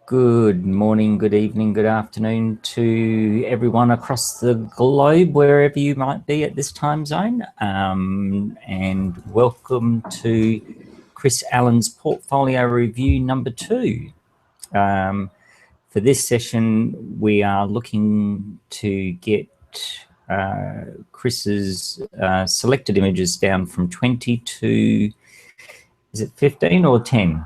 Good morning, good evening, good afternoon to everyone across the globe, wherever you might be at this time zone. And welcome to Chris Allen's Portfolio Review number 2. For this session, we are looking to get Chris's selected images down from 20 to, is it 15 or 10?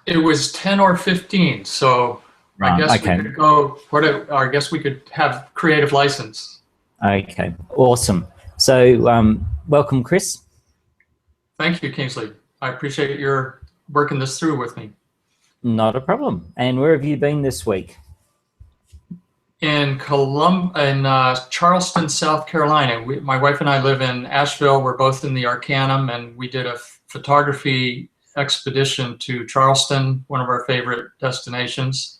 It was 10 or 15, so I guess we could go. I guess we could have creative license. Okay, awesome. So welcome, Chris. Thank you, Kingsley. I appreciate your working this through with me. Not a problem. And where have you been this week? In Charleston, South Carolina. My wife and I live in Asheville. We're both in the Arcanum, and we did a photography expedition to Charleston, one of our favorite destinations.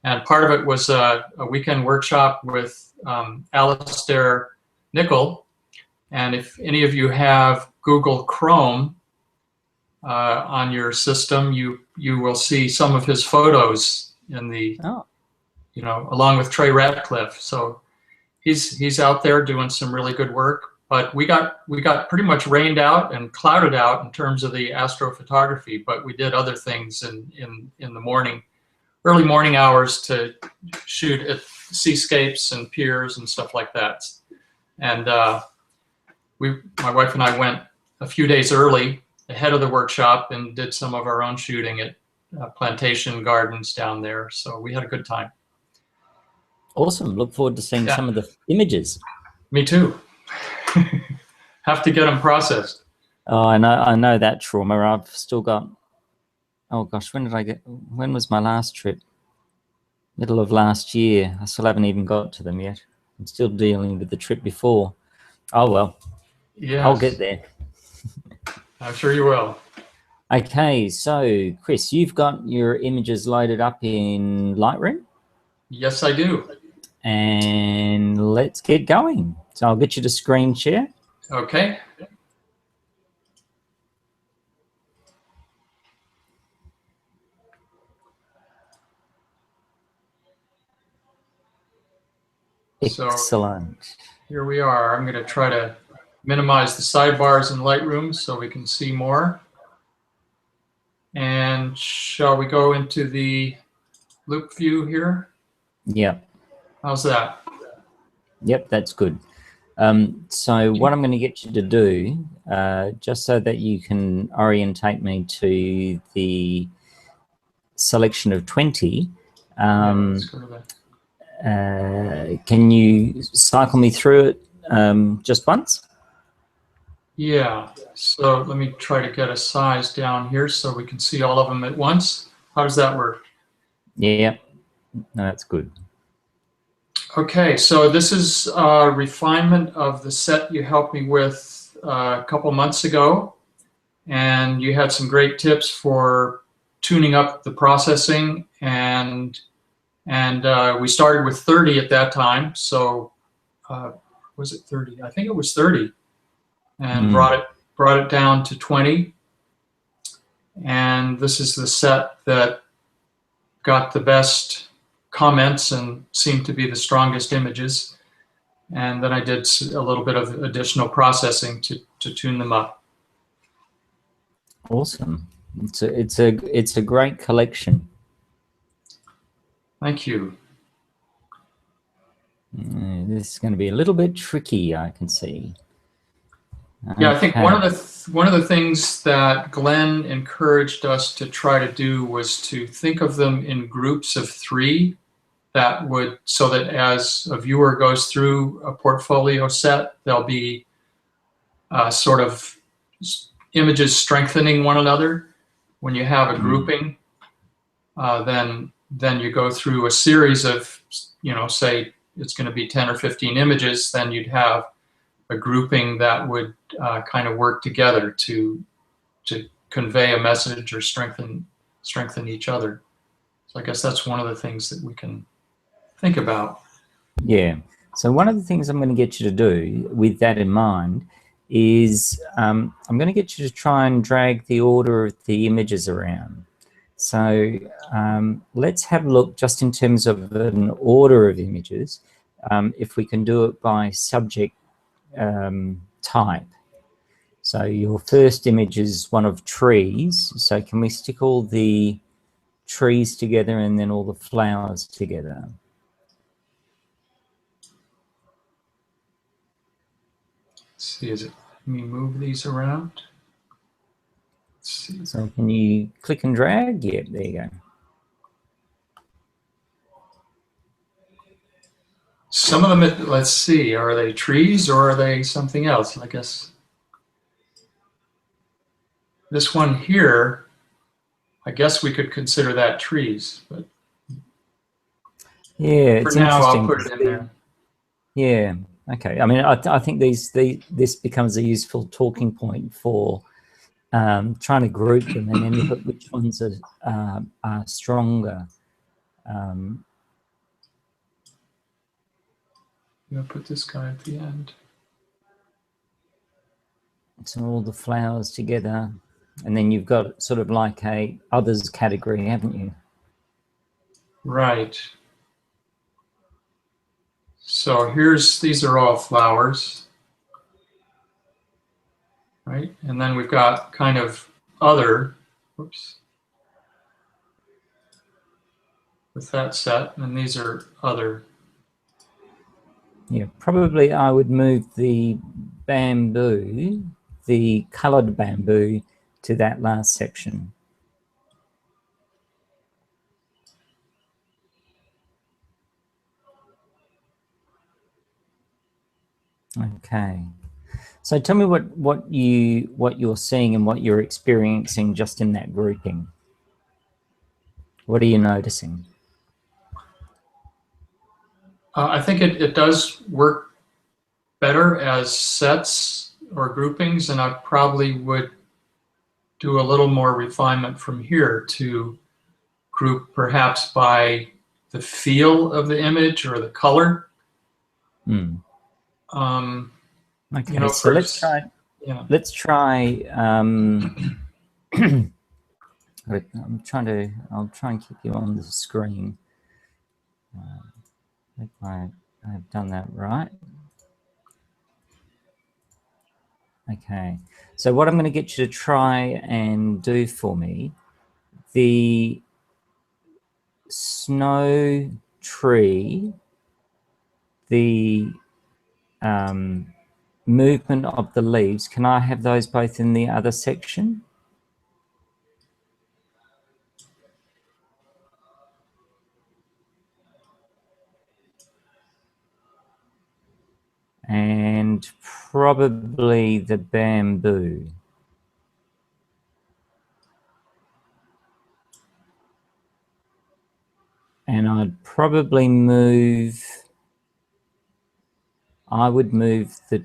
And part of it was a weekend workshop with Alistair Nichol. And if any of you have Google Chrome on your system, you will see some of his photos in the, along with Trey Ratcliffe. So he's out there doing some really good work. But we got pretty much rained out and clouded out in terms of the astrophotography, but we did other things in the morning, early morning hours to shoot at seascapes and piers and stuff like that. And my wife and I went a few days early ahead of the workshop and did some of our own shooting at plantation gardens down there. So we had a good time. Awesome. Look forward to seeing some of the images. Me too. Have to get them processed. Oh, I know that trauma. I've still got, oh gosh, when was my last trip? Middle of last year. I still haven't even got to them yet. I'm still dealing with the trip before. Oh well, yes. I'll get there. I'm sure you will. Okay, so Chris, you've got your images loaded up in Lightroom? Yes, I do. And let's get going. So I'll get you to screen share. Okay. Excellent. So here we are. I'm going to try to minimize the sidebars in Lightroom so we can see more. And shall we go into the loop view here? Yep. How's that? Yep, that's good. So what I'm going to get you to do, just so that you can orientate me to the selection of 20, can you cycle me through it just once? Yeah, so let me try to get a size down here so we can see all of them at once. How does that work? Yeah, no, that's good. Okay, so this is a refinement of the set you helped me with a couple months ago, and you had some great tips for tuning up the processing, and we started with 30 at that time. So was it 30? I think it was 30, and brought it down to 20. And this is the set that got the best comments and seemed to be the strongest images. And then I did a little bit of additional processing to tune them up. Awesome. It's a great collection. Thank you. This is going to be a little bit tricky, I can see. Yeah, I think one of the things that Glenn encouraged us to try to do was to think of them in groups of 3. That would, so that as a viewer goes through a portfolio set, there'll be sort of images strengthening one another. When you have a grouping, then you go through a series of, say it's going to be 10 or 15 images, then you'd have a grouping that would kind of work together to convey a message or strengthen each other. So I guess that's one of the things that we can think about. Yeah. So one of the things I'm going to get you to do with that in mind is I'm going to get you to try and drag the order of the images around. So let's have a look just in terms of an order of images, if we can do it by subject type. So your first image is one of trees. So can we stick all the trees together and then all the flowers together? Let's see, let me move these around. Let's see. So can you click and drag? Yeah, there you go. Some of them, let's see, are they trees or are they something else? I guess this one here, I guess we could consider that trees, but yeah, for it's now interesting. I'll put it in there. Yeah, okay. I mean, I think this becomes a useful talking point for trying to group them and then look at which ones are stronger. I'm going to put this guy at the end. So all the flowers together, and then you've got sort of like a others category, haven't you? Right. So these are all flowers, right? And then we've got kind of other, whoops, with that set, and these are other. Yeah, probably I would move the bamboo, the colored bamboo, to that last section. Okay. So tell me what you're seeing and what you're experiencing just in that grouping. What are you noticing? I think it does work better as sets or groupings, and I probably would do a little more refinement from here to group perhaps by the feel of the image or the color. Okay, You know, so let's try. Yeah. Let's try. I'll try and keep you on the screen. If I have done that right. Okay, so what I'm going to get you to try and do for me, the snow tree, the movement of the leaves, can I have those both in the other section? And probably the bamboo. And I'd probably move, I would move the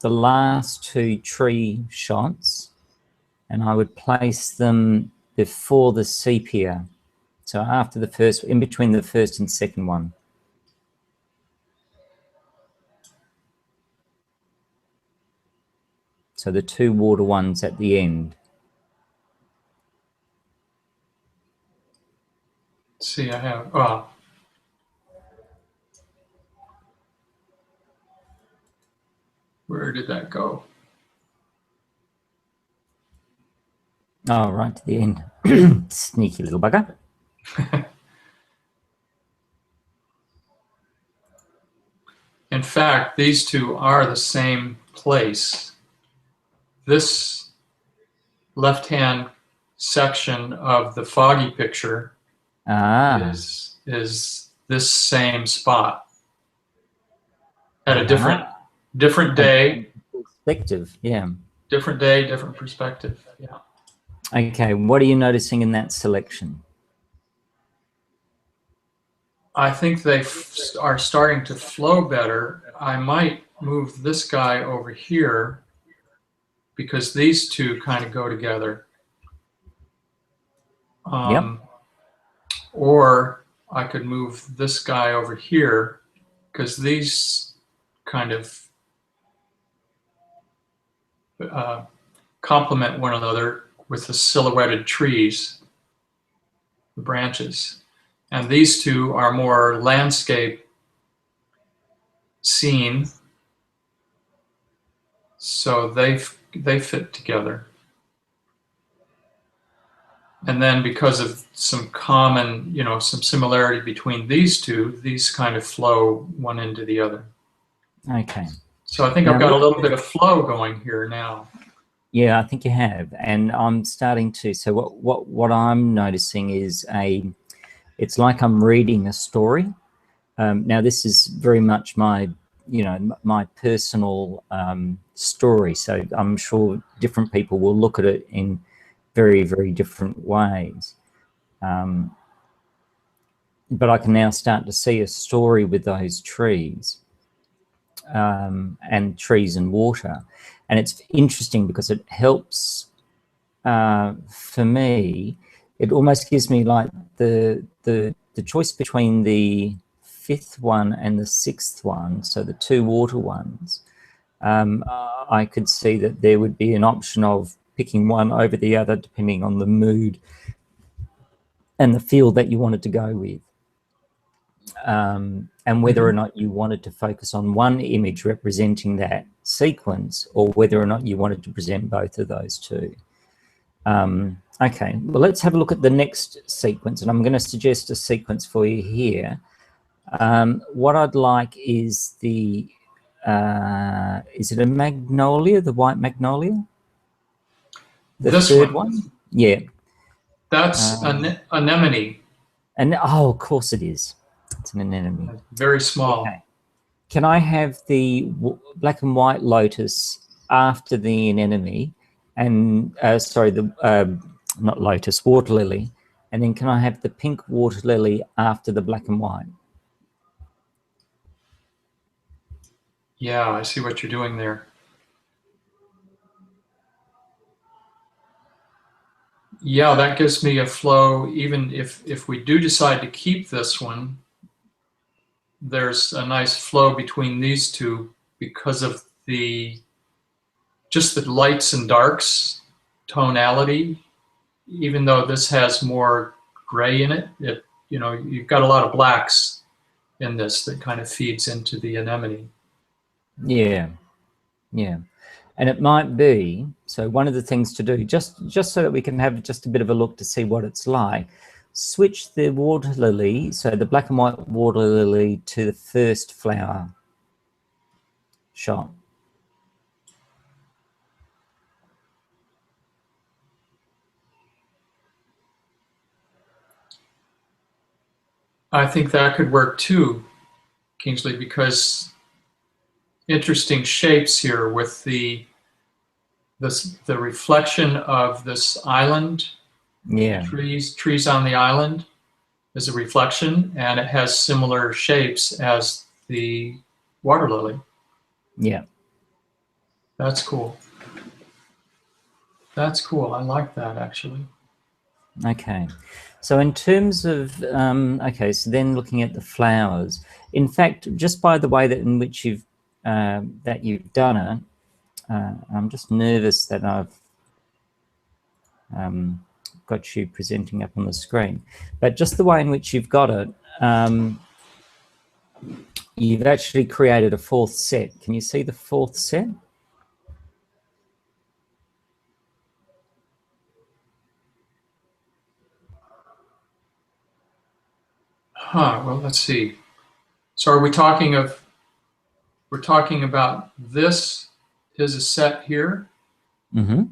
last two tree shots, and I would place them before the sepia. So after the first, in between the first and second one. So the two water ones at the end. Let's see, I have, where did that go? Oh, right to the end. Sneaky little bugger. In fact, these two are the same place. This left-hand section of the foggy picture is this same spot at a different day. Perspective, yeah. Different day, different perspective, yeah. Okay, what are you noticing in that selection? I think they are starting to flow better. I might move this guy over here because these two kind of go together. Yep. Or I could move this guy over here because these kind of complement one another with the silhouetted trees, the branches. And these two are more landscape scene, so they fit together. And then because of some common, some similarity between these two, these kind of flow one into the other. Okay. So I think I've got a little bit of flow going here now. Yeah, I think you have, and I'm starting to. So what I'm noticing is it's like I'm reading a story. Now this is very much my my personal story. So I'm sure different people will look at it in very, very different ways. But I can now start to see a story with those trees and trees and water. And it's interesting because it helps for me. It almost gives me like the choice between the fifth one and the sixth one, so the two water ones. I could see that there would be an option of picking one over the other depending on the mood and the feel that you wanted to go with. And whether or not you wanted to focus on one image representing that sequence, or whether or not you wanted to present both of those two. Okay, well, let's have a look at the next sequence, and I'm going to suggest a sequence for you here. What I'd like is is it a magnolia, the white magnolia? The third one? Yeah. That's an anemone. And oh, of course it is. It's an anemone. Very small. Okay. Can I have the black and white lotus after the anemone, and sorry, the not lotus, water lily, and then can I have the pink water lily after the black and white? Yeah, I see what you're doing there. Yeah, that gives me a flow. Even if we do decide to keep this one, there's a nice flow between these two because of just the lights and darks tonality. Even though this has more gray in it, you've got a lot of blacks in this that kind of feeds into the anemone. Yeah. And it might be, so one of the things to do, just so that we can have just a bit of a look to see what it's like, switch the water lily, so the black and white water lily, to the first flower shot. I think that could work too, Kingsley, because interesting shapes here with the reflection of this island. Yeah. Trees on the island is a reflection, and it has similar shapes as the water lily. Yeah. That's cool. That's cool. I like that, actually. Okay. So in terms of, okay, so then looking at the flowers, in fact, just by the way that in which you've done it, I'm just nervous that I've got you presenting up on the screen, but just the way in which you've got it, you've actually created a fourth set. Can you see the fourth set? Well, let's see. So are we talking of, we're talking about this is a set here? Mm-hmm.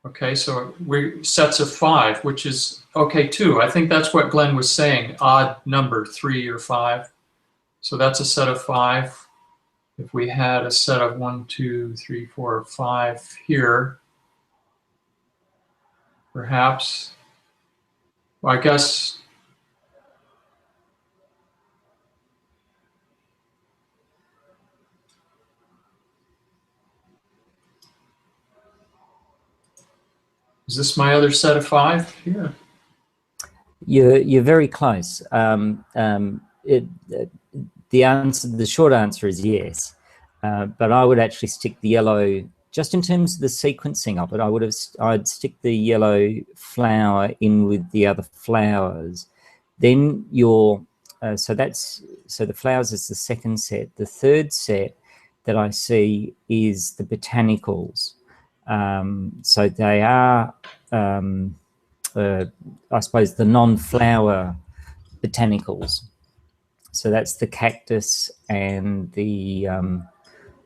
Okay, so we're sets of 5, which is okay too. I think that's what Glenn was saying, odd number, 3 or 5. So that's a set of 5. If we had a set of 1, 2, 3, 4, 5 here, perhaps, well, I guess, is this my other set of 5 here? You're very close. The short answer is yes, but I would actually stick the yellow just in terms of the sequencing of it, I'd stick the yellow flower in with the other flowers. Then so the flowers is the second set. The third set that I see is the botanicals. So they are, I suppose, the non-flower botanicals. So that's the cactus and the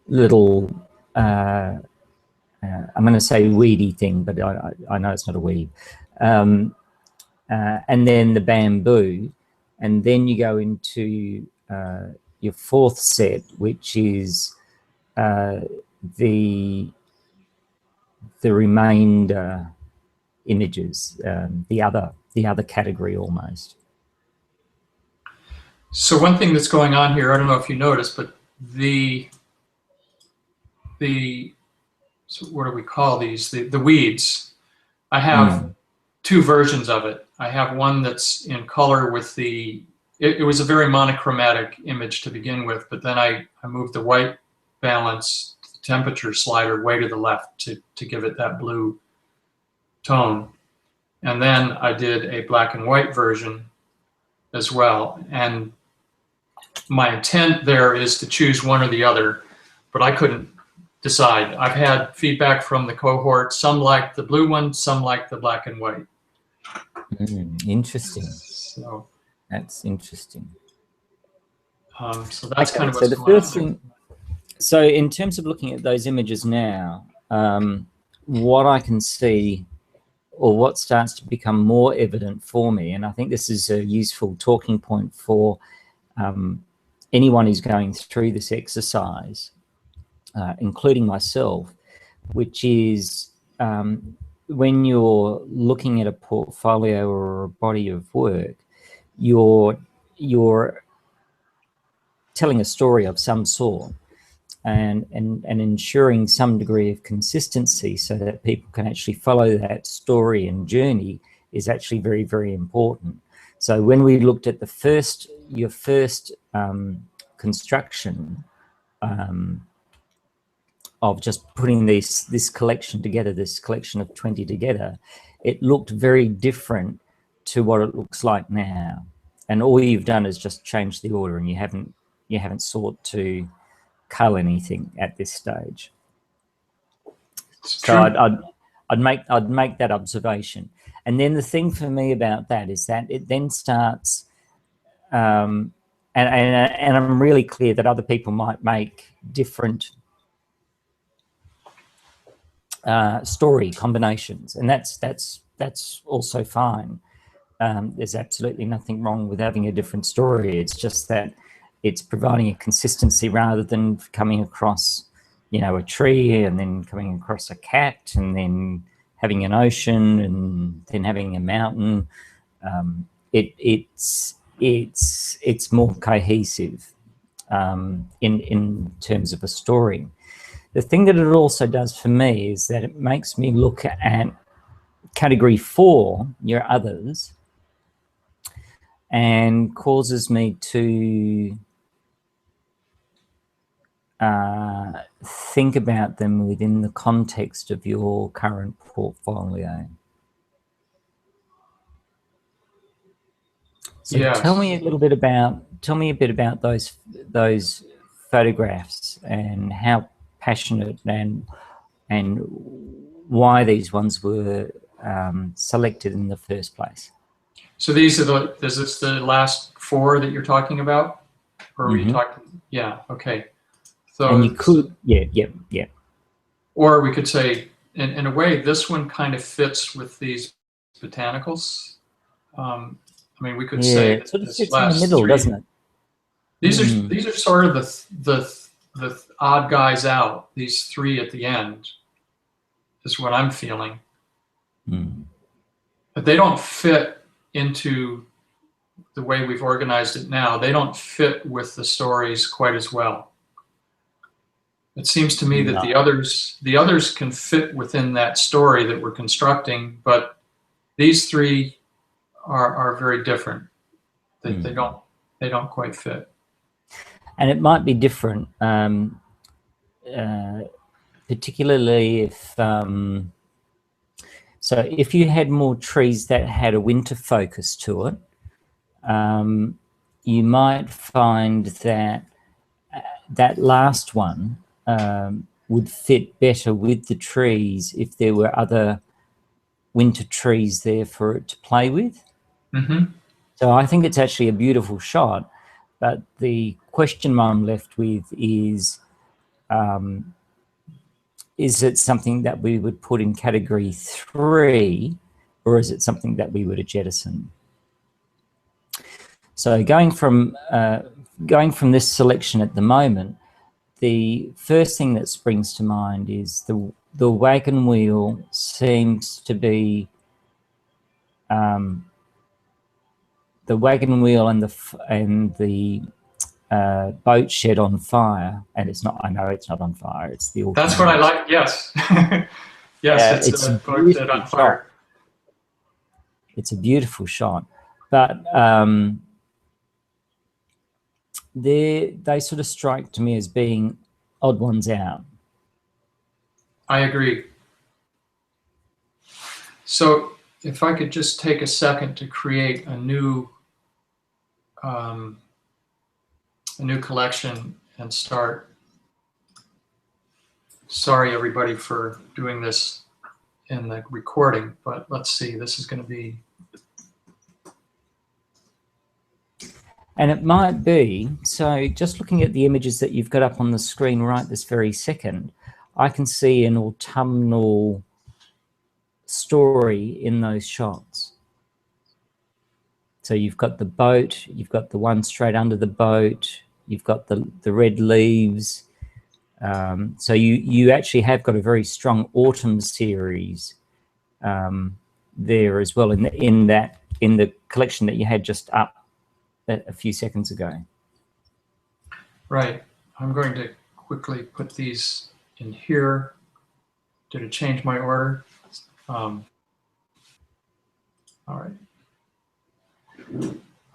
little, I'm going to say weedy thing, but I know it's not a weed. And then the bamboo. And then you go into your fourth set, which is the remainder images, the other category almost. So one thing that's going on here, I don't know if you noticed, but so what do we call these? The weeds. I have two versions of it. I have one that's in color with it was a very monochromatic image to begin with, but then I moved the white balance, the temperature slider way to the left to give it that blue tone. And then I did a black and white version as well. And my intent there is to choose one or the other, but I couldn't decide. I've had feedback from the cohort. Some like the blue one, some like the black and white. Interesting. So that's interesting. So that's kind of so what's the going first on. thing. So in terms of looking at those images now, what I can see, or what starts to become more evident for me, and I think this is a useful talking point for anyone who's going through this exercise, including myself, which is when you're looking at a portfolio or a body of work, you're telling a story of some sort and ensuring some degree of consistency so that people can actually follow that story and journey is actually very, very important. So when we looked at your first construction of just putting this collection together, this collection of 20 together, it looked very different to what it looks like now. And all you've done is just change the order, and you haven't sought to cull anything at this stage. So I'd make that observation. And then the thing for me about that is that it then starts, and I'm really clear that other people might make different story combinations, and that's also fine. There's absolutely nothing wrong with having a different story. It's just that it's providing a consistency rather than coming across, a tree and then coming across a cat and then having an ocean and then having a mountain. It's more cohesive in terms of a story. The thing that it also does for me is that it makes me look at category 4, your others, and causes me to think about them within the context of your current portfolio. So yes. Tell me a bit about those photographs and how passionate and why these ones were selected in the first place. So these are is this the last 4 that you're talking about? Or were you talking? Yeah, okay. So, and you could, yeah. Or we could say, in a way, this one kind of fits with these botanicals. I mean, we could say it sort of fits in the middle, 3, doesn't it? These are sort of the odd guys out. These 3 at the end is what I'm feeling. But they don't fit into the way we've organized it now. They don't fit with the stories quite as well. It seems to me that the others can fit within that story that we're constructing, but these 3 are very different. They don't quite fit. And it might be different particularly if so if you had more trees that had a winter focus to it, you might find that that last one would fit better with the trees if there were other winter trees there for it to play with. Mm-hmm. So I think it's actually a beautiful shot, but the question I'm left with is it something that we would put in category 3, or is it something that we would jettison? So going from this selection at the moment, the first thing that springs to mind is the wagon wheel seems to be the wagon wheel and the boat shed on fire, and it's not. I know it's not on fire. It's the. That's what I like. Yes, yes, it's a boat shed on fire. It's a beautiful shot, but they sort of strike to me as being odd ones out. I agree. So if I could just take a second to create a new collection and start. Sorry, everybody, for doing this in the recording, but let's see. This is going to be. And it might be, so just looking at the images that you've got up on the screen right this very second, I can see an autumnal story in those shots. So you've got the boat, you've got the one straight under the boat, you've got the red leaves. So you actually have got a very strong autumn series there as well in the collection that you had just up a few seconds ago. Right. I'm going to quickly put these in here. Did it change my order? All right.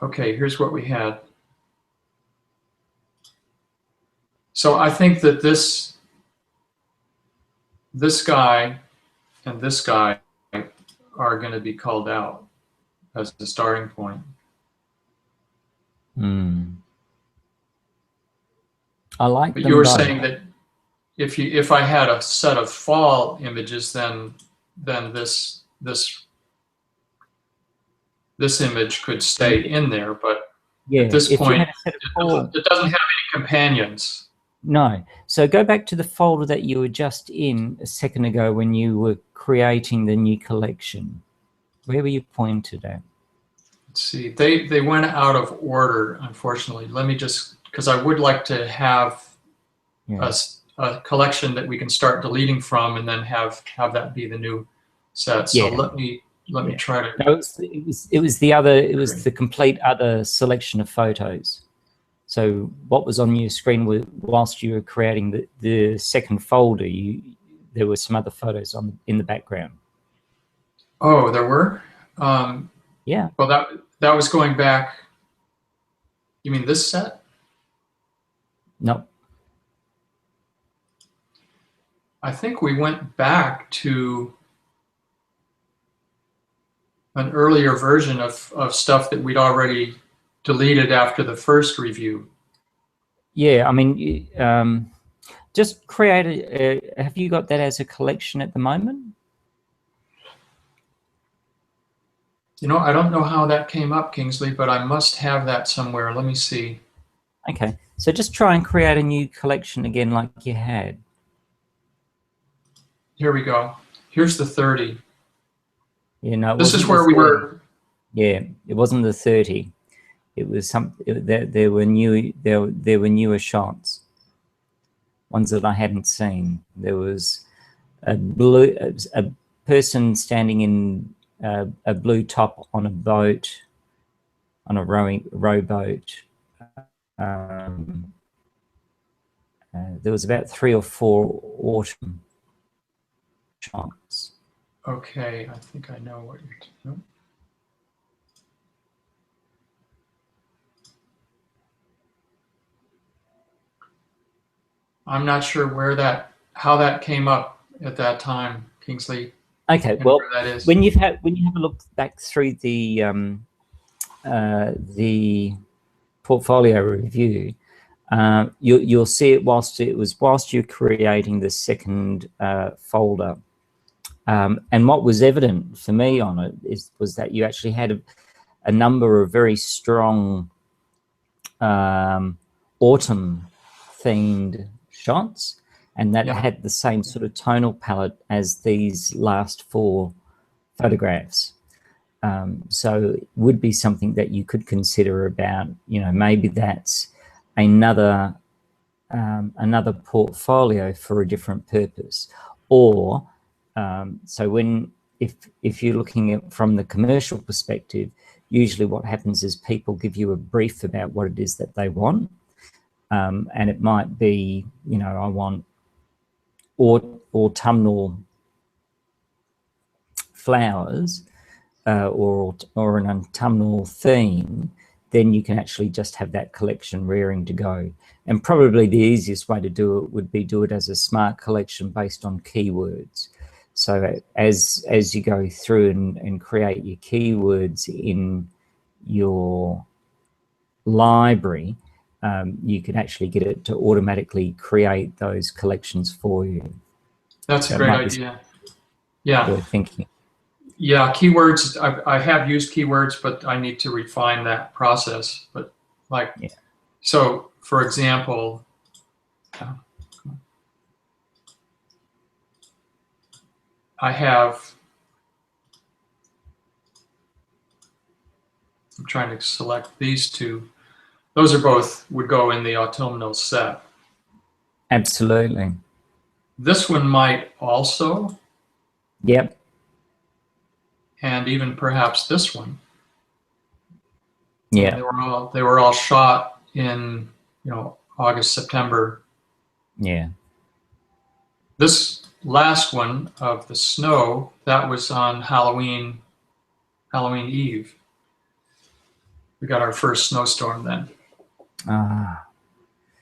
Okay, here's what we had. So I think that this guy and this guy are going to be called out as the starting point. I like. But you were saying that if I had a set of fall images, then this image could stay in there. But yeah, at this point, it doesn't have any companions. No. So go back to the folder that you were just in a second ago when you were creating the new collection. Where were you pointed at? Let's see. They went out of order, unfortunately. Let me just, because I would like to have a collection that we can start deleting from, and then have that be the new set. So let me try to. No, it was the complete other selection of photos. So what was on your screen whilst you were creating the second folder, there were some other photos in the background. Oh, there were? Yeah. Well, that was going back. You mean this set? No. I think we went back to an earlier version of stuff that we'd already deleted after the first review. Yeah, I mean, just create have you got that as a collection at the moment? You know, I don't know how that came up, Kingsley, but I must have that somewhere. Let me see. Okay, so just try and create a new collection again like you had. Here we go. Here's the 30. Yeah, no, this is where we were. Yeah, it wasn't the 30. It was there were newer shots, ones that I hadn't seen. There was a person standing in a blue top on a boat, on a rowboat. There was about 3 or 4 autumn shots. Okay, I think I know what you're doing. I'm not sure where that how that came up at that time, Kingsley. Okay, And well, where that is. when you have a look back through the portfolio review, you'll see it whilst you're creating the second folder. And what was evident for me on it was that you actually had a number of very strong autumn themed shots, and that had the same sort of tonal palette as these last 4 photographs. So it would be something that you could consider about, maybe that's another portfolio for a different purpose. Or so if you're looking at from the commercial perspective, usually what happens is people give you a brief about what it is that they want, and it might be, I want autumnal flowers, or an autumnal theme. Then you can actually just have that collection rearing to go. And probably the easiest way to do it would be do it as a smart collection based on keywords. So as you go through and create your keywords in your library, you can actually get it to automatically create those collections for you. That's a great idea. Yeah. Worth thinking. Yeah, keywords, I have used keywords, but I need to refine that process. But so for example, I'm trying to select these 2. Those are both would go in the autumnal set. Absolutely. This one might also. Yep. And even perhaps this one. Yeah. They were all shot in, August, September. Yeah. This last one of the snow, that was on Halloween Eve. We got our first snowstorm then.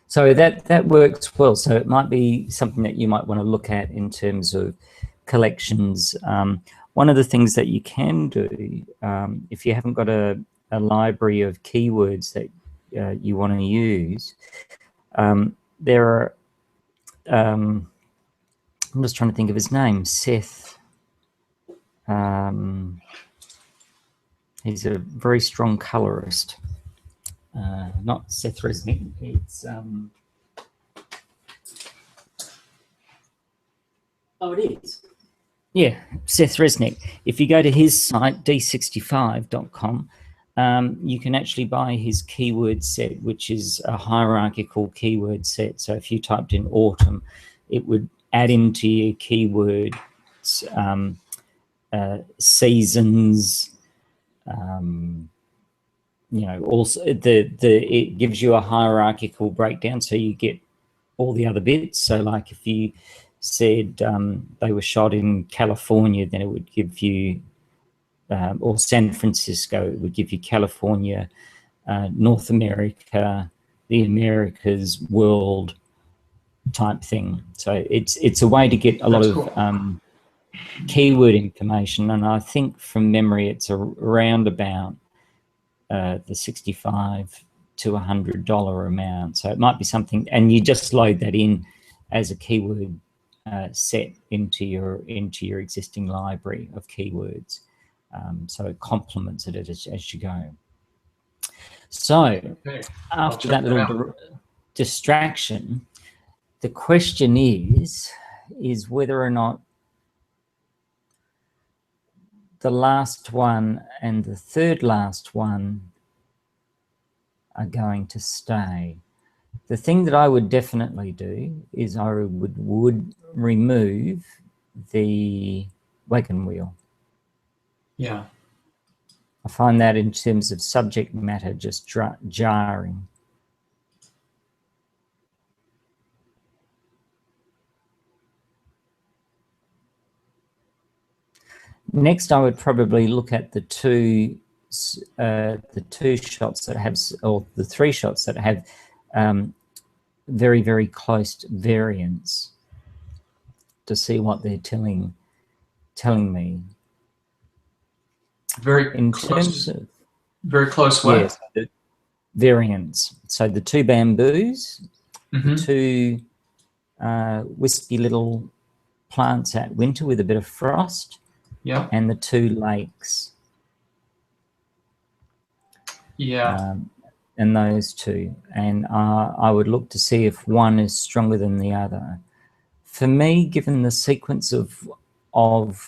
So that works well. So it might be something that you might want to look at in terms of collections. One of the things that you can do, if you haven't got a library of keywords that you want to use, there are, I'm just trying to think of his name, Seth. He's a very strong colorist. Not Seth Resnick, it's... oh, it is. Yeah, Seth Resnick. If you go to his site, d65.com, you can actually buy his keyword set, which is a hierarchical keyword set. So if you typed in autumn, it would add into your keywords seasons. Also it gives you a hierarchical breakdown, so you get all the other bits. So like if you said they were shot in California, then it would give you, or San Francisco, it would give you California, North America, the Americas, world type thing. So it's a way to get a lot of keyword information, and I think from memory it's around about the $65 to $100 amount. So it might be something, and you just load that in as a keyword set into your existing library of keywords. So it complements it as you go. So after that little distraction, the question is whether or not the last one and the third last one are going to stay. The thing that I would definitely do is I would remove the wagon wheel. Yeah. I find that in terms of subject matter just jarring. Next, I would probably look at the two shots that have, or the 3 shots that have very, very close variants. to see what they're telling me. Very In close. terms of, very close what? yes, the variants. So the two bamboos, the two wispy little plants at winter with a bit of frost, and the two lakes. And those two. And I would look to see if one is stronger than the other. For me, given the sequence of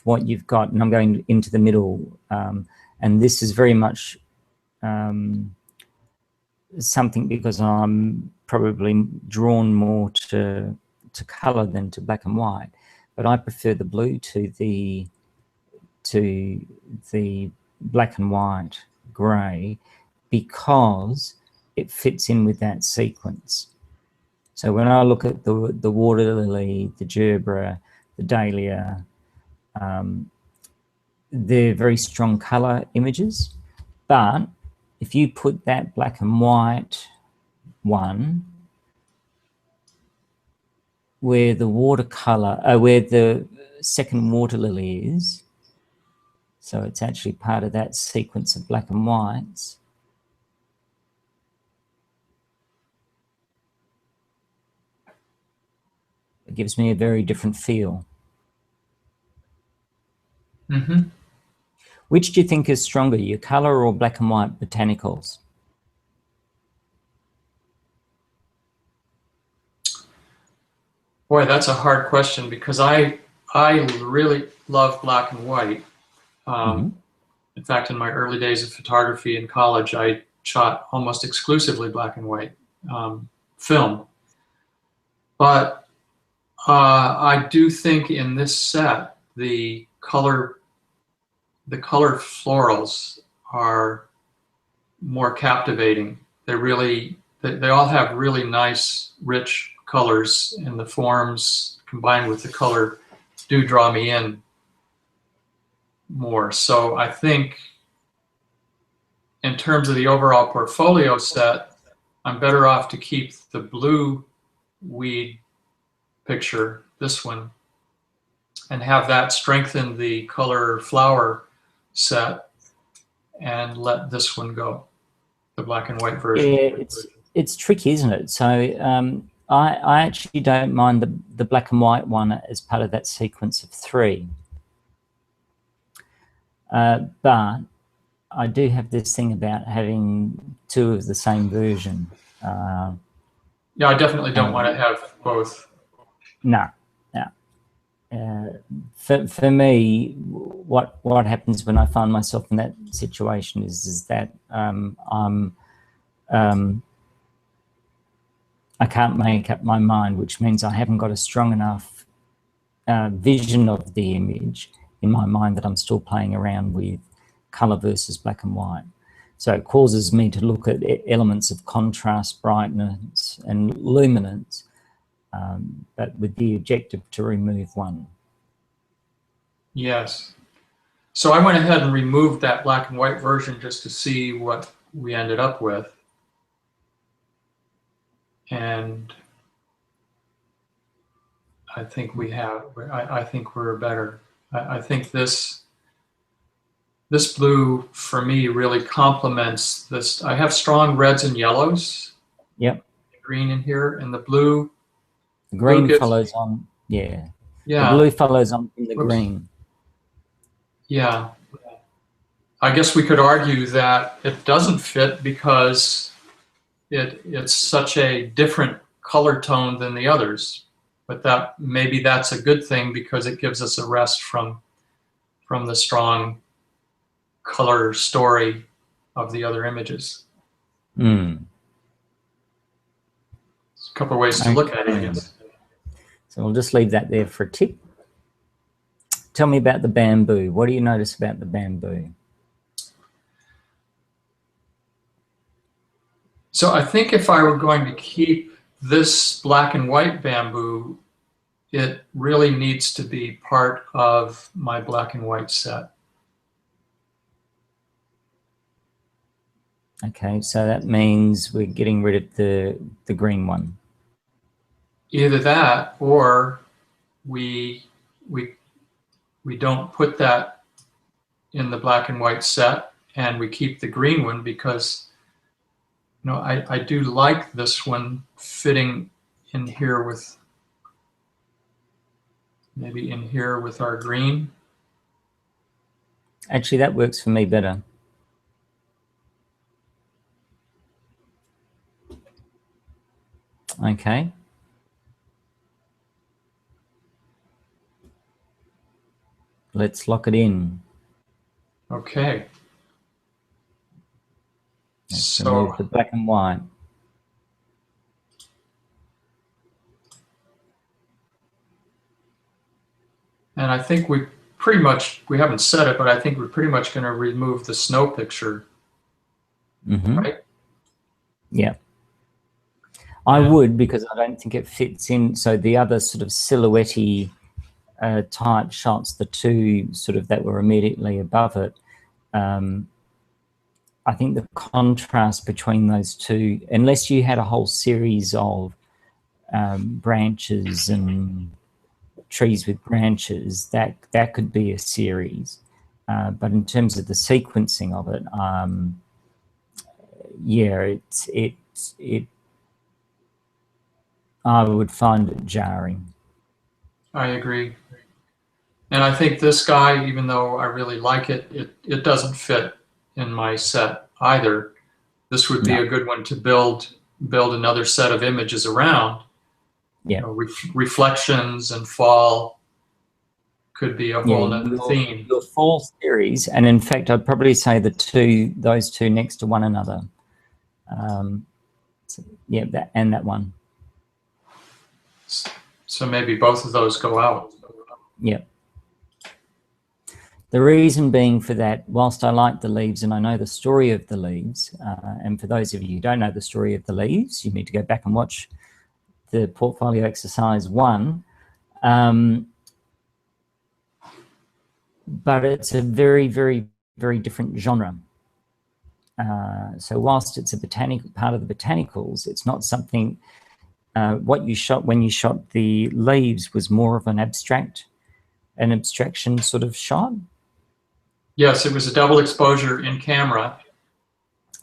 what you've got, and I'm going into the middle, and this is very much something because I'm probably drawn more to colour than to black and white, but I prefer the blue to the black and white grey because it fits in with that sequence. So when I look at the water lily, the gerbera, the dahlia, they're very strong colour images, but if you put that black and white one where the watercolour, where the second water lily is, so it's actually part of that sequence of black and whites, it gives me a very different feel. Which do you think is stronger, your colour or black and white botanicals? Boy, that's a hard question because I really love black and white. In fact, in my early days of photography in college, I shot almost exclusively black and white film. But I do think in this set, the color florals are more captivating. They all have really nice, rich colors, and the forms combined with the color do draw me in more. So I think in terms of the overall portfolio set, I'm better off to keep the blue weed picture, this one, and have that strengthen the color flower set and let this one go, the black and white version. Yeah, it's tricky, isn't it? So I actually don't mind the black and white one as part of that sequence of 3. But I do have this thing about having 2 of the same version. Yeah, I definitely don't want to have both. No. For me, what happens when I find myself in that situation is that I can't make up my mind, which means I haven't got a strong enough vision of the image in my mind that I'm still playing around with colour versus black and white. So it causes me to look at elements of contrast, brightness and luminance, but with the objective to remove one. Yes. So I went ahead and removed that black and white version just to see what we ended up with. And I think I think we're better. I think this blue for me really complements this. I have strong reds and yellows. Yep. Green in here, and the blue. The green follows on. Yeah. Yeah. The blue follows on from the green. Yeah. I guess we could argue that it doesn't fit because it's such a different color tone than the others. But maybe that's a good thing because it gives us a rest from the strong color story of the other images. There's a couple of ways to look at it, I guess. So we'll just leave that there for a tip. Tell me about the bamboo. What do you notice about the bamboo? So I think if I were going to keep this black and white bamboo, it really needs to be part of my black and white set. Okay, so that means we're getting rid of the green one. Either that, or we we don't put that in the black and white set, and we keep the green one because, you know, I do like this one fitting in here with, maybe in here with our green. Actually, that works for me better. Okay. Let's lock it in. Okay. Let's remove the black and white. And I think we haven't said it, but I think we're pretty much going to remove the snow picture. Mm-hmm. Right? Yeah. I would, because I don't think it fits in. So the other sort of silhouette-y type shots, the two sort of that were immediately above it, I think the contrast between those two, unless you had a whole series of branches and trees with branches, that could be a series. But in terms of the sequencing of it, yeah, I would find it jarring. I agree. And I think this guy, even though I really like it, it doesn't fit in my set either. This would be a good one to build another set of images around. Yeah. You know, reflections and fall could be a whole other theme. Your fall series, and in fact, I'd probably say those two next to one another. So, yeah, that one. So maybe both of those go out. Yeah. The reason being for that, whilst I like the leaves and I know the story of the leaves, and for those of you who don't know the story of the leaves, you need to go back and watch the portfolio exercise 1. But it's a very, very, very different genre. So whilst it's a botanical part of the botanicals, it's not something. What you shot when you shot the leaves was more of an abstraction sort of shot. Yes, it was a double exposure in camera.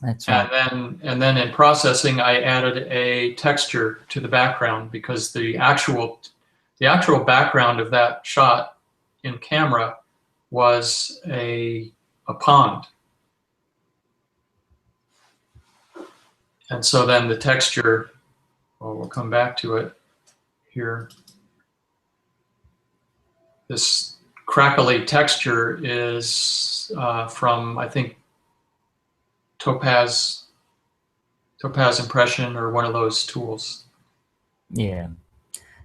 That's right. And then in processing, I added a texture to the background because the actual background of that shot in camera was a pond. And so then the texture, well, we'll come back to it here. This crackly texture is from, I think, Topaz Impression or one of those tools. Yeah.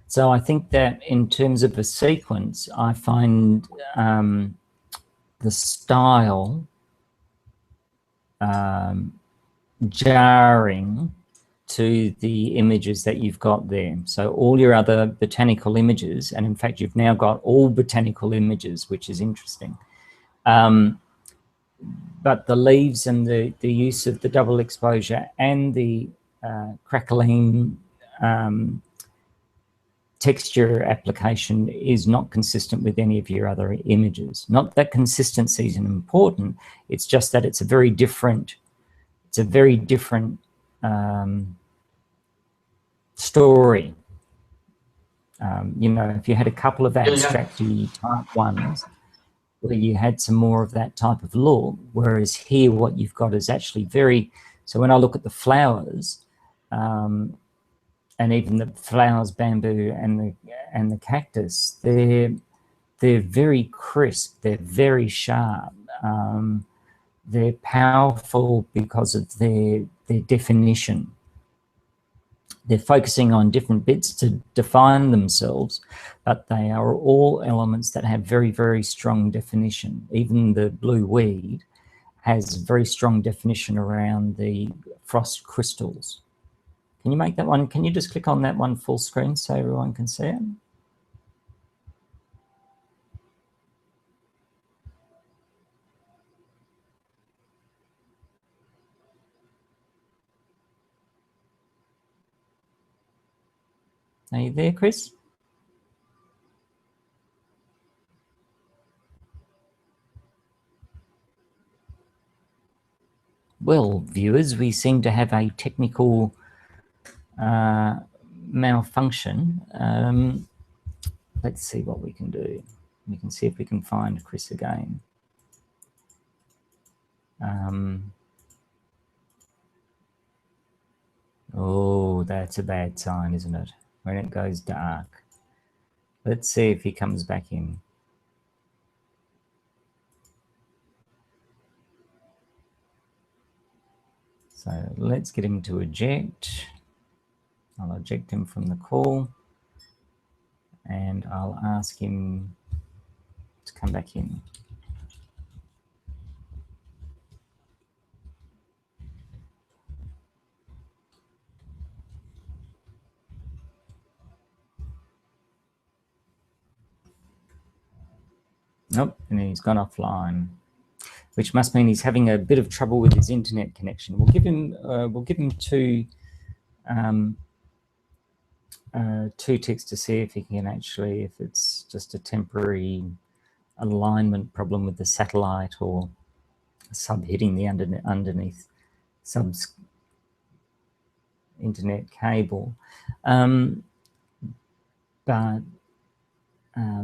So I think that in terms of a sequence, I find the style jarring to the images that you've got there. So all your other botanical images, and in fact, you've now got all botanical images, which is interesting. But the leaves and the use of the double exposure and the crackling texture application is not consistent with any of your other images. Not that consistency is important, it's just that it's a very different story. You know, if you had a couple of abstracty type ones where you had some more of that type of look, whereas here what you've got is actually very, so when I look at the flowers, and even the flowers, bamboo and the cactus, they're very crisp, they're very sharp, they're powerful because of their definition. They're focusing on different bits to define themselves, but they are all elements that have very, very strong definition. Even the blue weed has very strong definition around the frost crystals. Can you make that one? Can you just click on that one full screen so everyone can see it? Are you there, Chris? Well, viewers, we seem to have a technical malfunction. Let's see what we can do. We can see if we can find Chris again. Oh, that's a bad sign, isn't it? When it goes dark. Let's see if he comes back in. So let's get him to eject. I'll eject him from the call and I'll ask him to come back in. Nope, and he's gone offline, which must mean he's having a bit of trouble with his internet connection. We'll give him two ticks to see if he can actually, if it's just a temporary alignment problem with the satellite or sub hitting the underneath sub's internet cable. But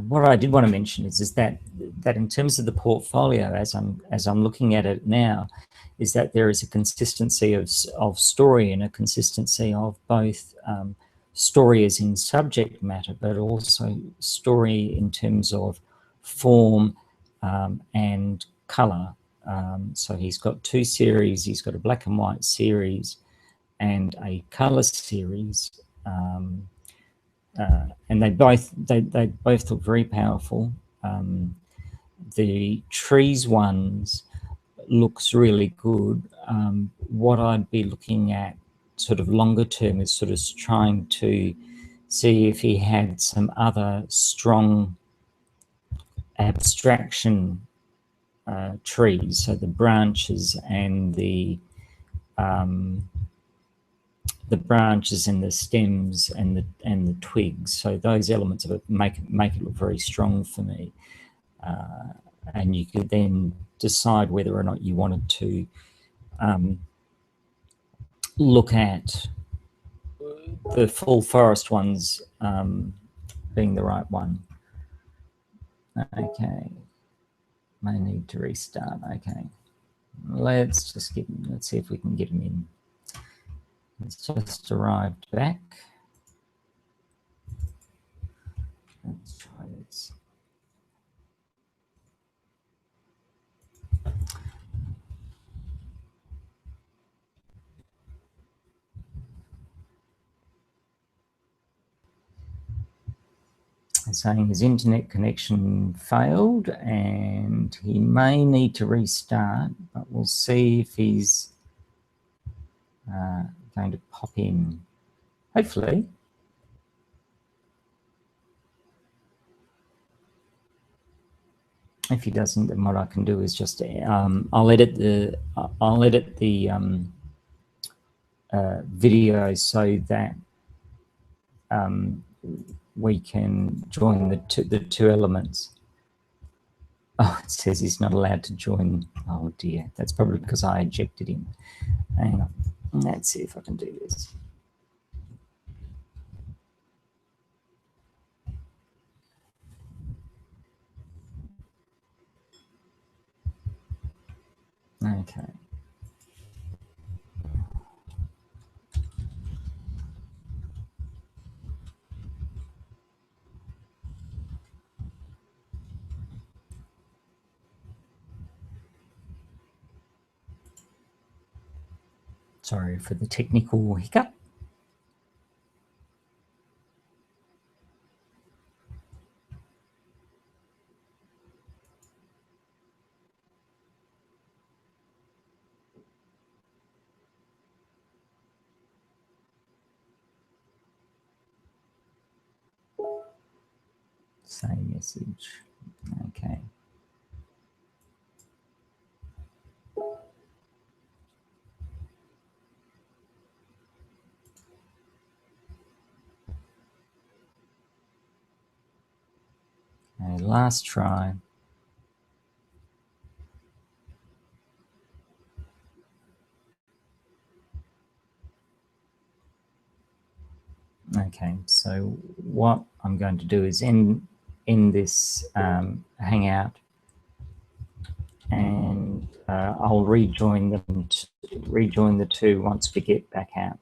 what I did want to mention is that in terms of the portfolio, as I'm looking at it now, is that there is a consistency of story and a consistency of both story as in subject matter, but also story in terms of form and color. So he's got two series. He's got a black and white series and a color series. And they both look very powerful. The trees ones looks really good. What I'd be looking at sort of longer term is sort of trying to see if he had some other strong abstraction trees, so the branches and the branches and the stems and the twigs. So those elements of it make it look very strong for me. And you could then decide whether or not you wanted to look at the full forest ones being the right one. Okay, may need to restart. Okay, let's see if we can get him in. It's just arrived back. Let's try this. Saying his internet connection failed and he may need to restart, but we'll see if he's going to pop in. Hopefully. If he doesn't, then what I can do is just I'll edit the video so that we can join the two elements. Oh, it says he's not allowed to join. Oh dear, that's probably because I ejected him. Hang on, let's see if I can do this. Okay. Sorry for the technical hiccup. Same message. Okay. Okay, last try. Okay, so what I'm going to do is end this Hangout, and I'll rejoin the two once we get back out.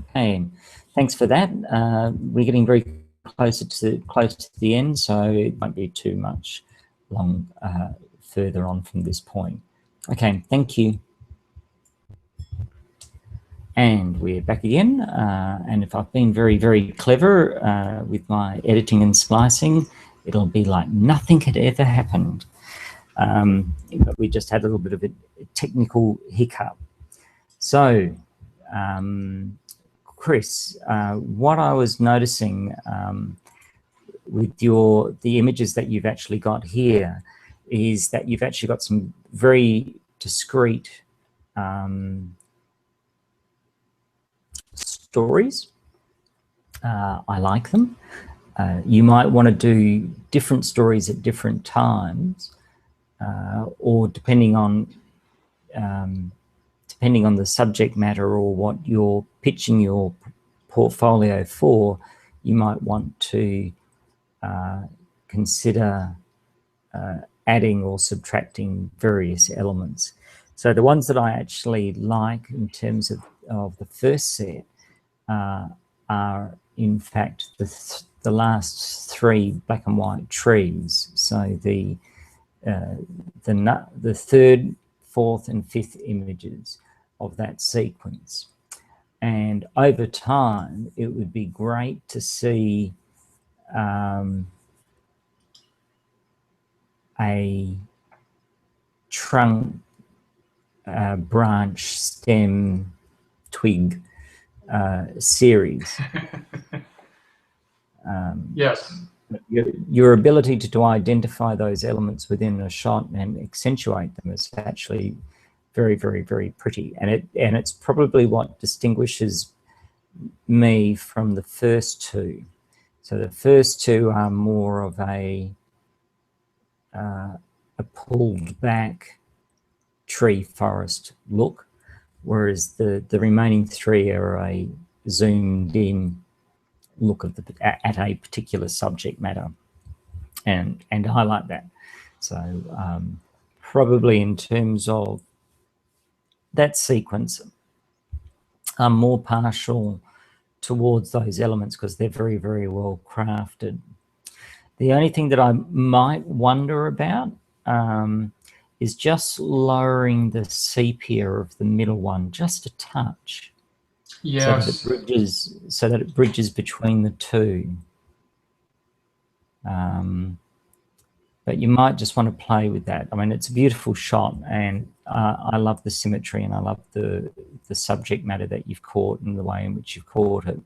Okay, thanks for that. We're getting very close to the end, so it won't be too much long further on from this point. Okay, thank you. And we're back again. And if I've been very, very clever with my editing and splicing, it'll be like nothing had ever happened. But we just had a little bit of a technical hiccup. So, Chris, what I was noticing with the images that you've actually got here is that you've actually got some very discrete stories. I like them. You might want to do different stories at different times, or depending on the subject matter or what you're pitching your portfolio for, you might want to consider adding or subtracting various elements. So the ones that I actually like in terms of the first set are in fact the last three black and white trees. So the third, fourth, and fifth images of that sequence. And over time, it would be great to see a trunk, branch, stem, twig series. Yes. Your ability to identify those elements within a shot and accentuate them is actually very, very, very pretty. And it's probably what distinguishes me from the first two. So the first two are more of a pulled back tree forest look, whereas the remaining three are a zoomed in look of at a particular subject matter, and I like that. So probably in terms of that sequence, I'm more partial towards those elements because they're very, very well crafted. The only thing that I might wonder about is just lowering the sepia of the middle one just a touch. Yes. So that it bridges between the two. But you might just want to play with that. I mean, it's a beautiful shot, and I love the symmetry, and I love the subject matter that you've caught and the way in which you've caught it.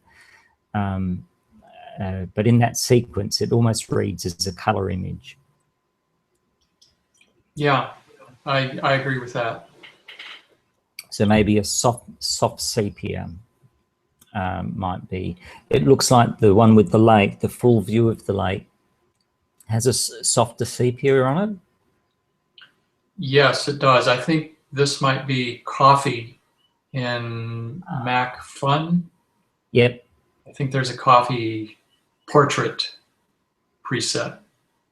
But in that sequence, it almost reads as a color image. Yeah, I agree with that. So maybe a soft sepia might be. It looks like the one with the lake, the full view of the lake, has a softer sepia on it. Yes, it does. I think this might be coffee in Mac Fun. Yep. I think there's a coffee portrait preset.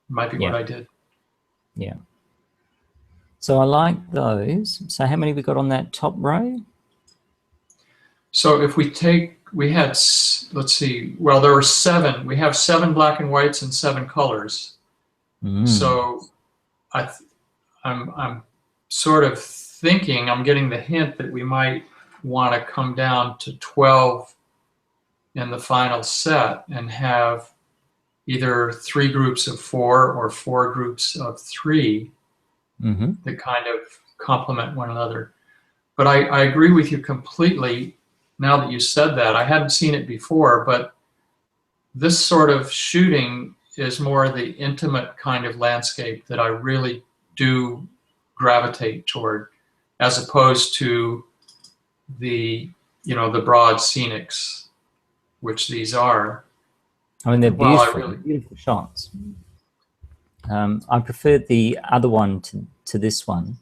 Might be what I did. Yeah. So I like those. So how many we got on that top row? So if we take, we had, let's see, well, there were 7. We have 7 black and whites and 7 colors. So I'm sort of thinking, I'm getting the hint that we might want to come down to 12 in the final set and have either 3 groups of 4 or 4 groups of 3 that kind of complement one another. But I agree with you completely now that you said that. I hadn't seen it before, but this sort of shooting is more the intimate kind of landscape that I really do gravitate toward, as opposed to the, the broad scenics, which these are. I mean, they're beautiful, beautiful shots. I prefer the other one to this one.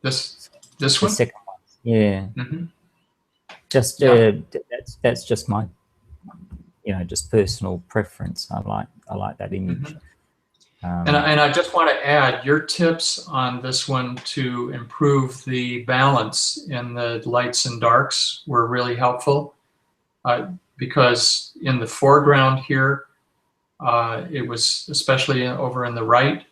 This one? The second one, yeah. Just Yeah. that's just my, just personal preference. I like that image. And I just want to add your tips on this one to improve the balance in the lights and darks were really helpful, because in the foreground here, it was especially over in the right.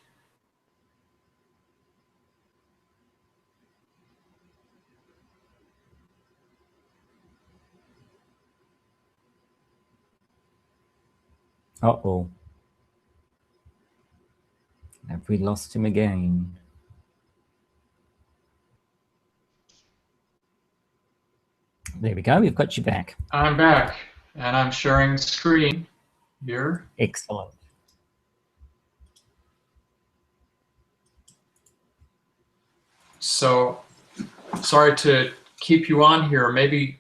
Uh-oh. Have we lost him again? There we go. We've got you back. I'm back, and I'm sharing screen here. Excellent. So sorry to keep you on here. Maybe,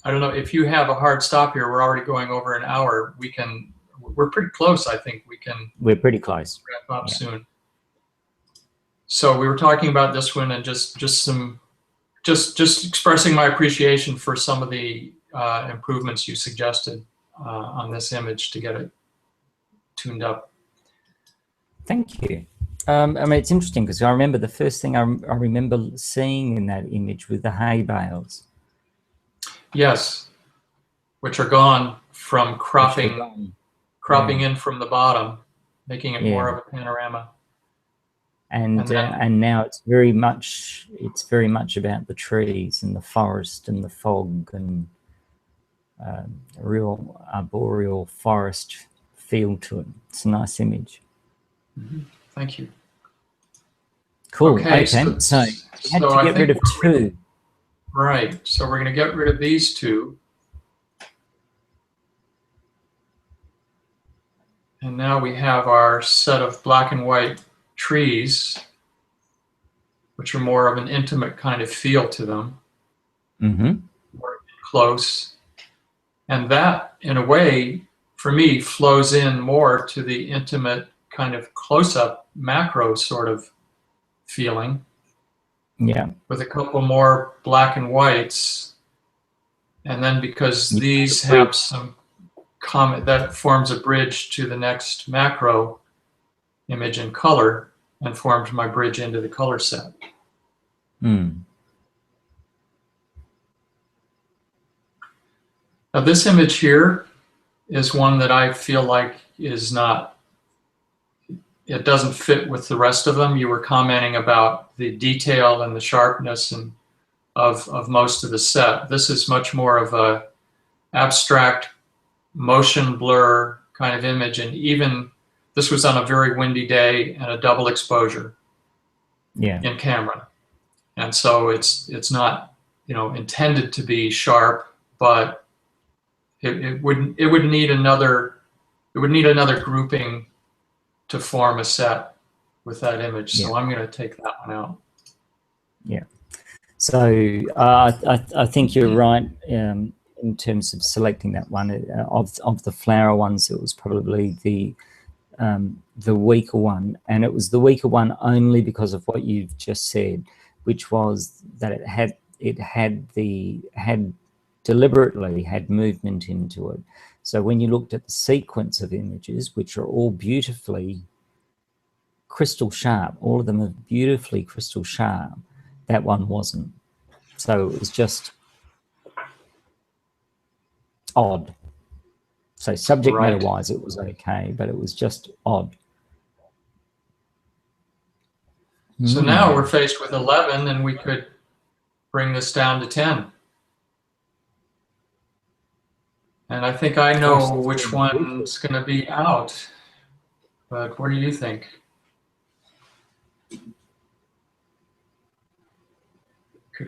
I don't know, if you have a hard stop here, we're already going over an hour. We're pretty close. I think we're pretty close. Wrap up soon. So we were talking about this one, and just expressing my appreciation for some of the improvements you suggested on this image to get it tuned up. Thank you. I mean, it's interesting because I remember the first thing I remember seeing in that image with the hay bales. Yes, which are gone from cropping in from the bottom, making it more of a panorama. And now it's very much about the trees and the forest and the fog and a real arboreal forest feel to it. It's a nice image. Thank you. Cool. Okay, so you had to get rid of two. Right. So we're going to get rid of these two. And now we have our set of black and white trees, which are more of an intimate kind of feel to them. More close. And that, in a way, for me, flows in more to the intimate kind of close-up macro sort of feeling. Yeah. With a couple more black and whites. And then because these have some comment, that forms a bridge to the next macro image in color and forms my bridge into the color set. Now this image here is one that I feel like is not, it doesn't fit with the rest of them. You were commenting about the detail and the sharpness and of most of the set. This is much more of a abstract motion blur kind of image, and even this was on a very windy day and a double exposure in camera. And so it's not, intended to be sharp, but it would need another grouping to form a set with that image. So I'm going to take that one out. Yeah. So I think you're right in terms of selecting that one. Of the flower ones, it was probably the weaker one, and it was the weaker one only because of what you've just said, which was that it had deliberately had movement into it. So when you looked at the sequence of images, which are all beautifully crystal sharp, all of them are beautifully crystal sharp, that one wasn't. So it was just odd. So subject matter wise, it was okay, but it was just odd. So now we're faced with 11, and we could bring this down to 10. And I think I know which one's going to be out, but what do you think? Could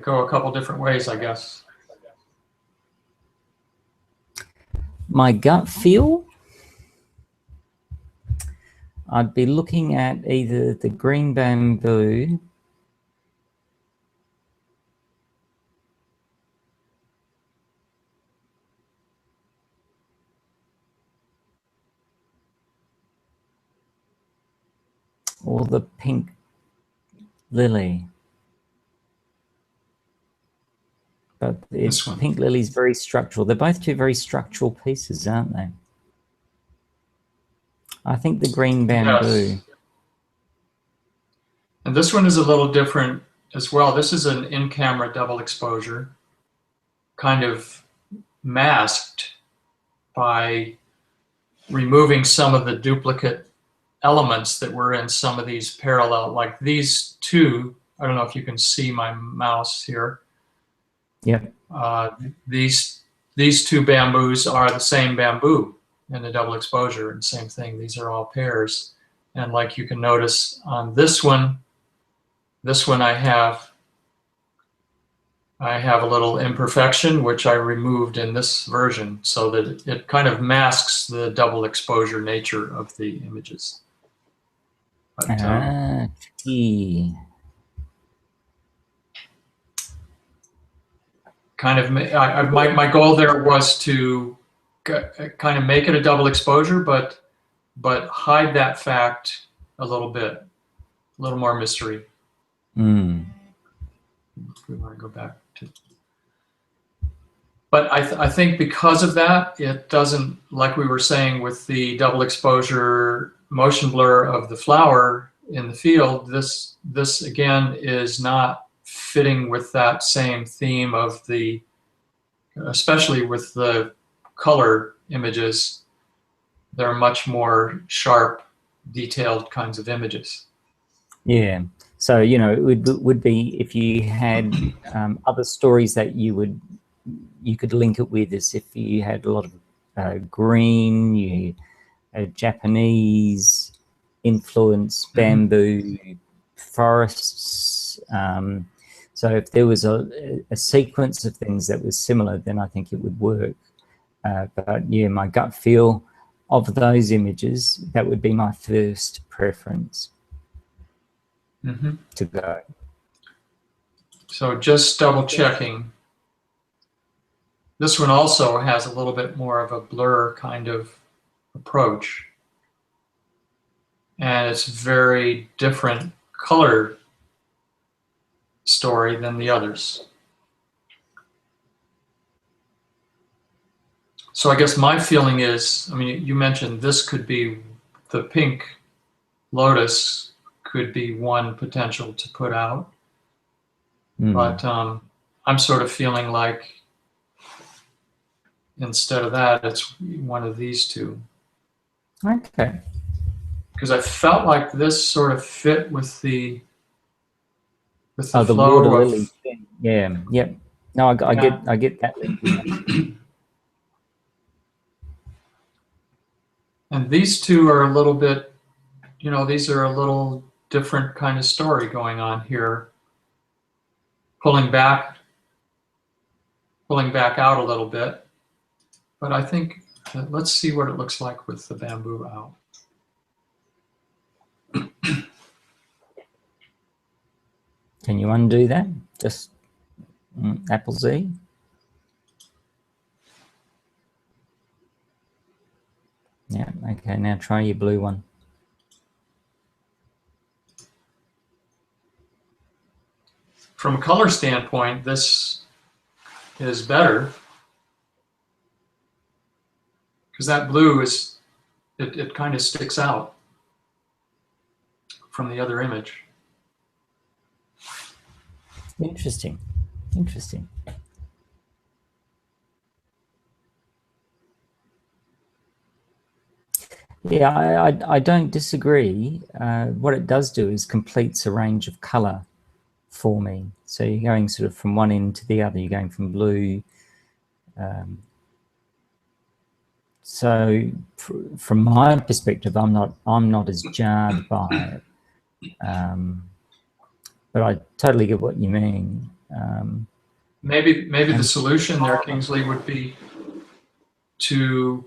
go a couple different ways, I guess. My gut feel, I'd be looking at either the green bamboo or the pink lily. But This one. Pink Lily's very structural. They're both two very structural pieces, aren't they? I think the green bamboo. Yes. And this one is a little different as well. This is an in-camera double exposure, kind of masked by removing some of the duplicate elements that were in some of these parallel, like these two. I don't know if you can see my mouse here. Yeah. These two bamboos are the same bamboo in the double exposure, and same thing. These are all pairs, and like you can notice on this one I have a little imperfection which I removed in this version so that it kind of masks the double exposure nature of the images. But, kind of, my goal there was to kind of make it a double exposure, but hide that fact a little bit, a little more mystery. Mm. If we want to go back to, but I think because of that, it doesn't, like we were saying with the double exposure motion blur of the flower in the field, this again is not fitting with that same theme of the, especially with the color images. They're much more sharp, detailed kinds of images. Yeah. So, you know, it would be if you had other stories that you could link it with, as if you had a lot of green, Japanese influence, bamboo, forests. So if there was a sequence of things that was similar, then I think it would work. But yeah, my gut feel of those images, that would be my first preference. To go. So just double checking. This one also has a little bit more of a blur kind of approach. And it's very different color story than the others. So I guess my feeling is, I mean, you mentioned this could be, the pink lotus could be one potential to put out. But I'm sort of feeling like instead of that, it's one of these two. Okay. Because I felt like this sort of fit with the the flow water of, lily thing. Yeah. Yep. No, I get that link. And these two are a little bit, you know, these are a little different kind of story going on here. Pulling back out a little bit. But I think, let's see what it looks like with the bamboo out. Can you undo that? Just Apple Z. Yeah, okay, now try your blue one. From a color standpoint, this is better because that blue is, it kind of sticks out from the other image. Interesting. Interesting. Yeah, I don't disagree. What it does do is completes a range of color for me. So you're going sort of from one end to the other. You're going from blue. So from my perspective, I'm not as jarred by it. But I totally get what you mean. Maybe the solution there, Kingsley, would be to,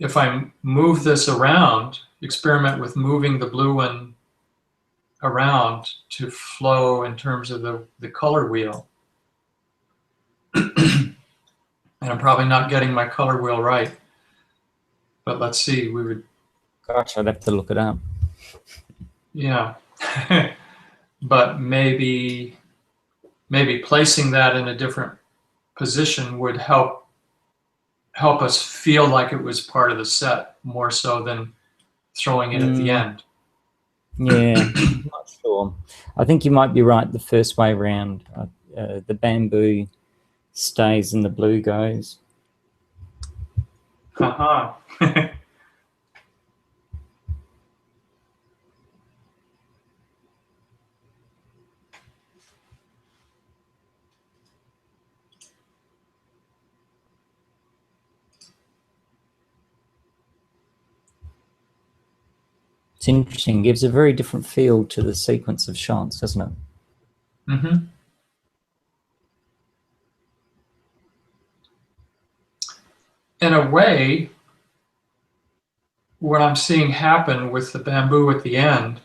if I move this around, experiment with moving the blue one around to flow in terms of the color wheel. And I'm probably not getting my color wheel right. But let's see, we would... Gosh, I'd have to look it up. Yeah. But maybe placing that in a different position would help us feel like it was part of the set more so than throwing it at the end. Yeah, not sure. I think you might be right the first way round. The bamboo stays and the blue goes. Haha. It's interesting. It gives a very different feel to the sequence of shots, doesn't it? Mm-hmm. In a way, what I'm seeing happen with the bamboo at the end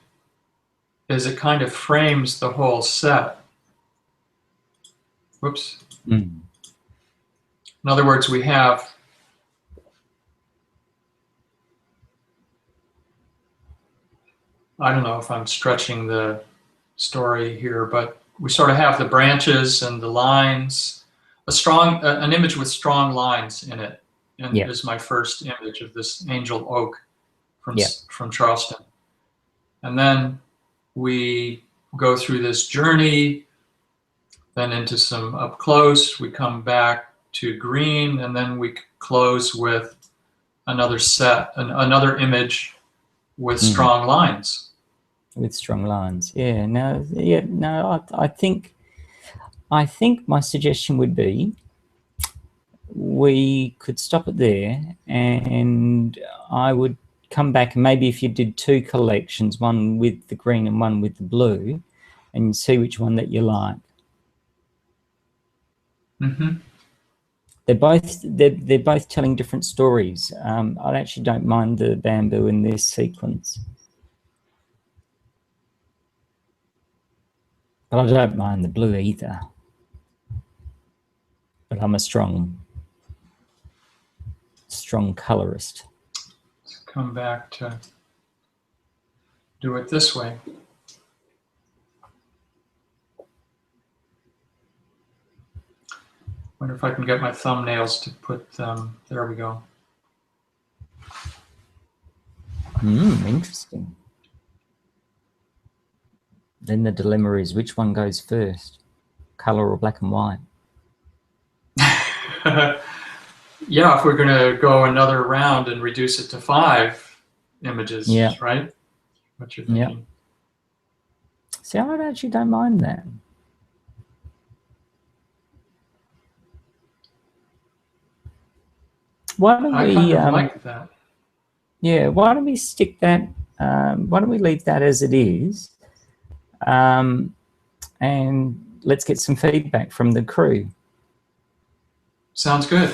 is it kind of frames the whole set. Whoops. Mm. In other words, we have I don't know if I'm stretching the story here, but we sort of have the branches and the lines, an image with strong lines in it, and Yeah. is my first image of this angel oak from Yeah. from Charleston. And then we go through this journey, then into some up close, we come back to green, and then we close with another another image with strong lines. With strong lines, yeah. No, I think my suggestion would be we could stop it there, and I would come back, and maybe if you did two collections, one with the green and one with the blue, and see which one that you like. Mm-hmm. They're both telling different stories. I actually don't mind the bamboo in this sequence, but I don't mind the blue either. But I'm a strong colorist. Let's come back to do it this way. Wonder if I can get my thumbnails to put them. There we go. Interesting. Then the dilemma is which one goes first, color or black and white? Yeah, if we're going to go another round and reduce it to 5 images, yeah. Right? What you're thinking? Yeah. See, I actually don't mind that. Why don't I kind of like that. Yeah, why don't we stick that? Why don't we leave that as it is? And let's get some feedback from the crew. Sounds good.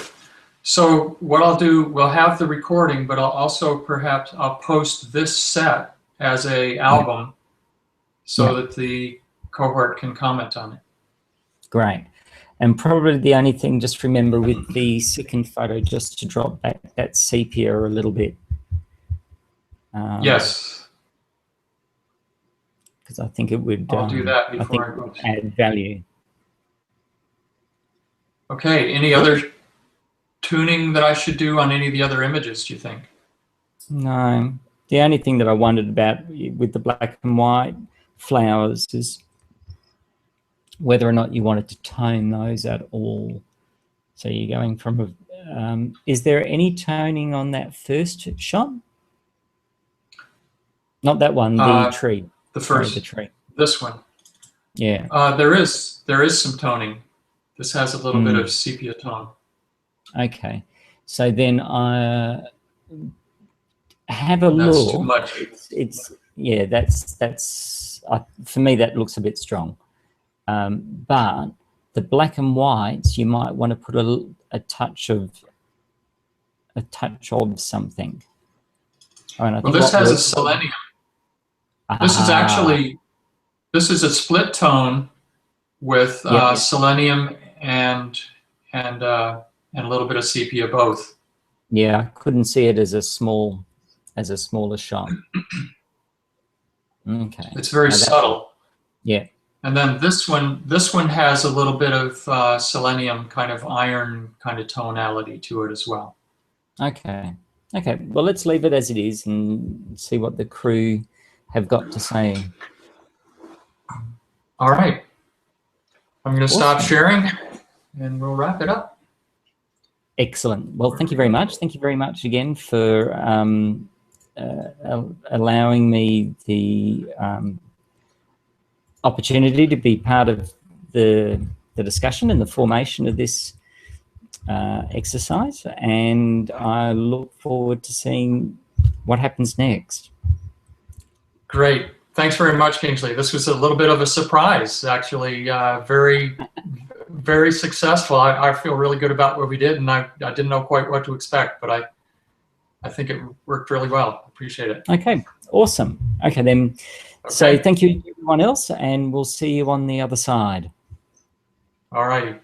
So what I'll do, we'll have the recording, but I'll also I'll post this set as a album so that the cohort can comment on it. Great. And probably the only thing, just remember with the second photo, just to drop back that sepia a little bit. Yes. Because I think it would. I'll do that before I go. Add value. Okay. Any other tuning that I should do on any of the other images, do you think? No. The only thing that I wondered about with the black and white flowers is whether or not you wanted to tone those at all. So you're going from a... is there any toning on that first shot? Not that one, the tree. The first. Sorry, the tree. This one. Yeah. There is some toning. This has a little bit of sepia tone. Okay. So then have a look. That's too much. It's yeah, that's for me that looks a bit strong. But the black and whites, you might want to put a touch of something. Well, this has a selenium. This is actually a split tone with selenium and a little bit of sepia both. Yeah, I couldn't see it as a smaller shot. Okay. It's very subtle. Yeah. And then this one has a little bit of selenium, kind of iron kind of tonality to it as well. Okay. Okay. Well, let's leave it as it is and see what the crew have got to say. All right. I'm going to stop Awesome. sharing and we'll wrap it up. Excellent. Well, thank you very much. Thank you very much again for allowing me the opportunity to be part of the discussion and the formation of this exercise. And I look forward to seeing what happens next. Great. Thanks very much, Kingsley. This was a little bit of a surprise, actually. Very, very successful. I feel really good about what we did, and I didn't know quite what to expect, but I think it worked really well. Appreciate it. Okay, awesome. Okay, then. Okay. So thank you, everyone else, and we'll see you on the other side. All righty.